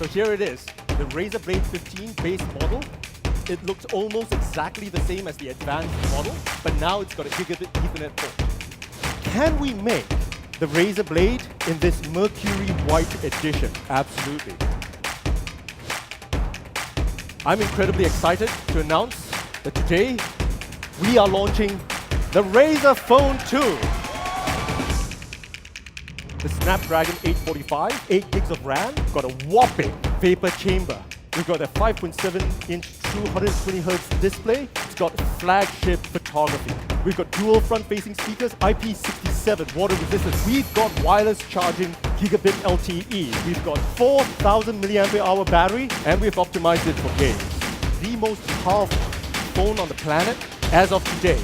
So here it is, the Razer Blade 15 base model. It looks almost exactly the same as the advanced model, but now it's got a gigabit Ethernet port. Can we make the Razer Blade in this Mercury White edition? Absolutely. I'm incredibly excited to announce that today we are launching the Razer Phone 2. The Snapdragon 845, 8 gigs of RAM, got a whopping vapor chamber. We've got a 5.7-inch 220Hz display. It's got flagship photography. We've got dual front-facing speakers, IP67 water resistance. We've got wireless charging, gigabit LTE. We've got 4,000 mAh battery, and we've optimized it for games. The most powerful phone on the planet as of today.